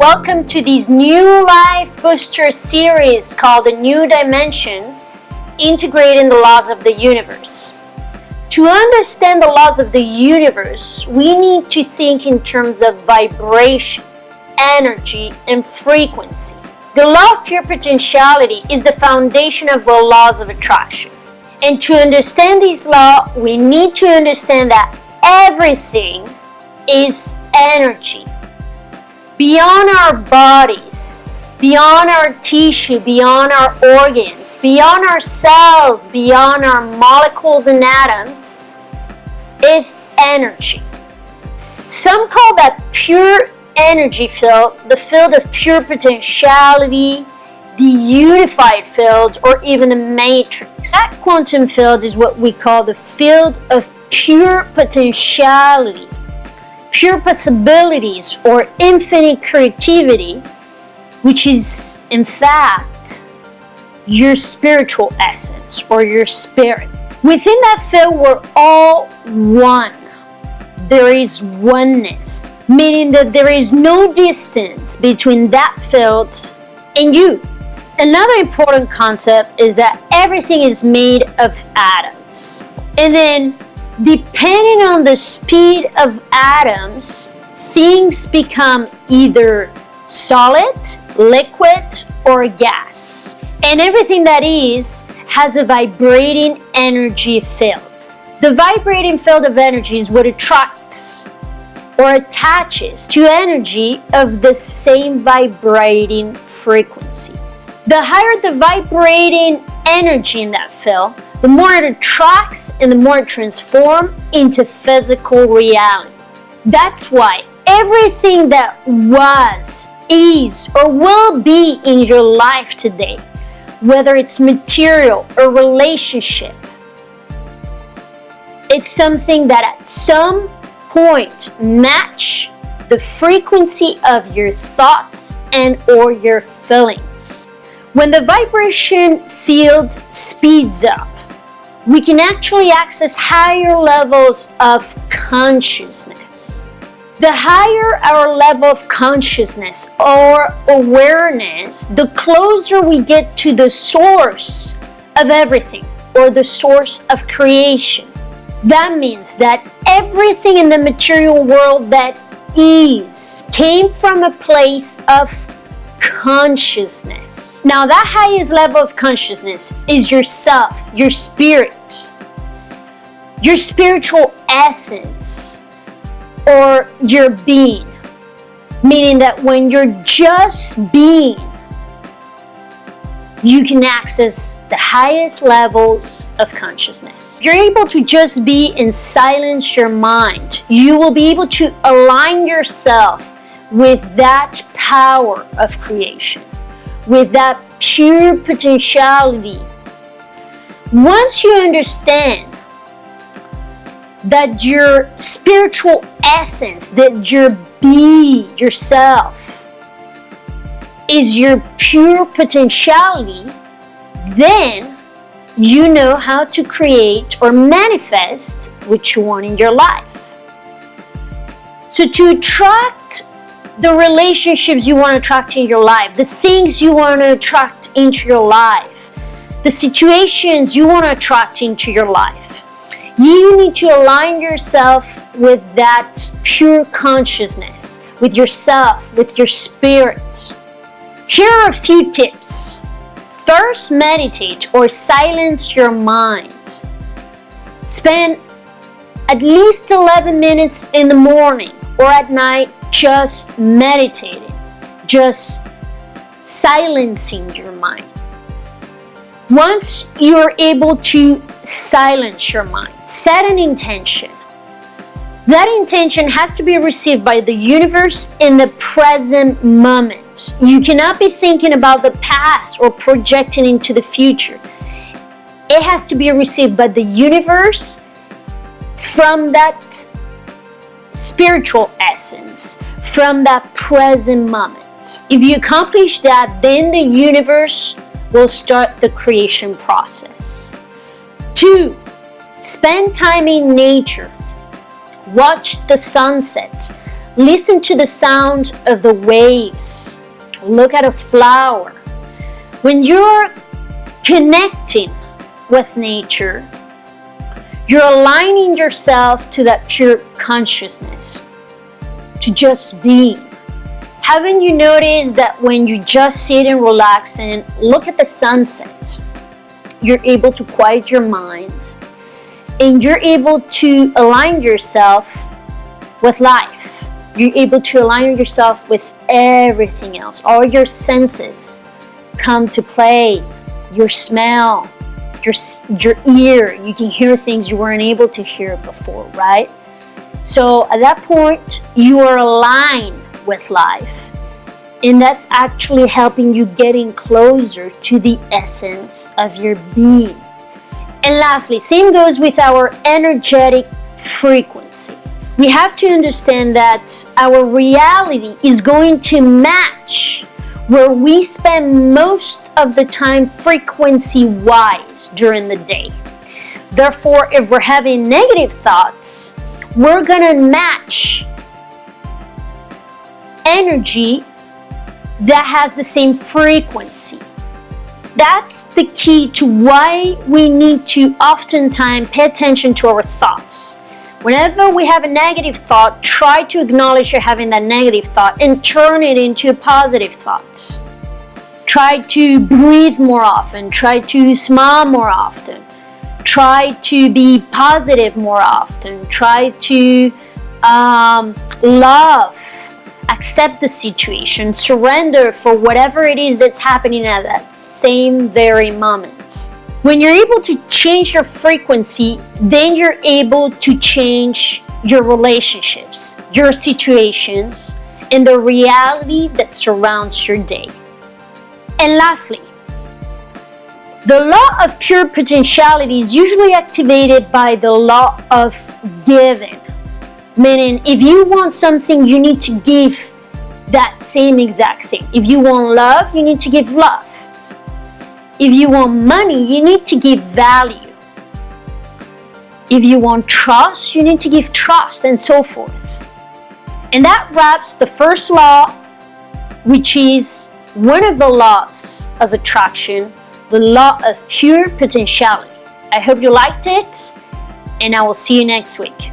welcome to this new Life Booster series called The New Dimension, Integrating the Laws of the Universe. To understand the laws of the universe, we need to think in terms of vibration, energy, and frequency. The law of pure potentiality is the foundation of the laws of attraction. And to understand this law, we need to understand that everything is energy. Beyond our bodies, beyond our tissue, beyond our organs, beyond our cells, beyond our molecules and atoms, is energy. Some call that pure energy field the field of pure potentiality, the unified field, or even the matrix. That quantum field is what we call the field of pure potentiality, pure possibilities, or infinite creativity, which is in fact your spiritual essence or your spirit. Within that field, we're all one. There is oneness, meaning that there is no distance between that field and you. Another important concept is that everything is made of atoms. And then, depending on the speed of atoms, things become either solid, liquid, or gas. And everything that is has a vibrating energy field. The vibrating field of energy is what attracts or attaches to energy of the same vibrating frequency. The higher the vibrating energy in that field, the more it attracts and the more it transforms into physical reality. That's why everything that was, is, or will be in your life today, whether it's material or relationship, it's something that at some point match the frequency of your thoughts and or your feelings. When the vibration field speeds up, we can actually access higher levels of consciousness. The higher our level of consciousness or awareness, the closer we get to the source of everything or the source of creation. That means that everything in the material world that is came from a place of consciousness. Now, that highest level of consciousness is yourself, your spirit, your spiritual essence, or your being. Meaning that when you're just being, you can access the highest levels of consciousness. You're able to just be and silence your mind. You will be able to align yourself with that power of creation, with that pure potentiality. Once you understand that your spiritual essence, that your be, yourself, is your pure potentiality, then you know how to create or manifest what you want in your life. So to attract the relationships you want to attract in your life, the things you want to attract into your life, the situations you want to attract into your life, you need to align yourself with that pure consciousness, with yourself, with your spirit. Here are a few tips. First, meditate or silence your mind. Spend at least 11 minutes in the morning or at night just meditating, just silencing your mind. Once you're able to silence your mind, set an intention. That intention has to be received by the universe in the present moment. You cannot be thinking about the past or projecting into the future. It has to be received by the universe from that spiritual essence, from that present moment. If you accomplish that, then the universe will start the creation process. 2, spend time in nature. Watch the sunset. Listen to the sound of the waves. Look at a flower. When you're connecting with nature, you're aligning yourself to that pure consciousness, to just being. Haven't you noticed that when you just sit and relax and look at the sunset, you're able to quiet your mind and you're able to align yourself with life. You're able to align yourself with everything else. All your senses come to play. Your smell, your ear, you can hear things you weren't able to hear before, right? So at that point, you are aligned with life. And that's actually helping you getting closer to the essence of your being. And lastly, same goes with our energetic frequency. We have to understand that our reality is going to match where we spend most of the time frequency-wise during the day. Therefore, if we're having negative thoughts, we're gonna match energy that has the same frequency. That's the key to why we need to oftentimes pay attention to our thoughts. Whenever we have a negative thought, try to acknowledge you're having that negative thought and turn it into a positive thought. Try to breathe more often. Try to smile more often. Try to be positive more often. Try to love, accept the situation, surrender for whatever it is that's happening at that same very moment. When you're able to change your frequency, then you're able to change your relationships, your situations, and the reality that surrounds your day. And lastly, the law of pure potentiality is usually activated by the law of giving. Meaning, if you want something, you need to give that same exact thing. If you want love, you need to give love. If you want money, you need to give value. If you want trust, you need to give trust, and so forth. And that wraps the first law, which is one of the laws of attraction, the law of pure potentiality. I hope you liked it, and I will see you next week.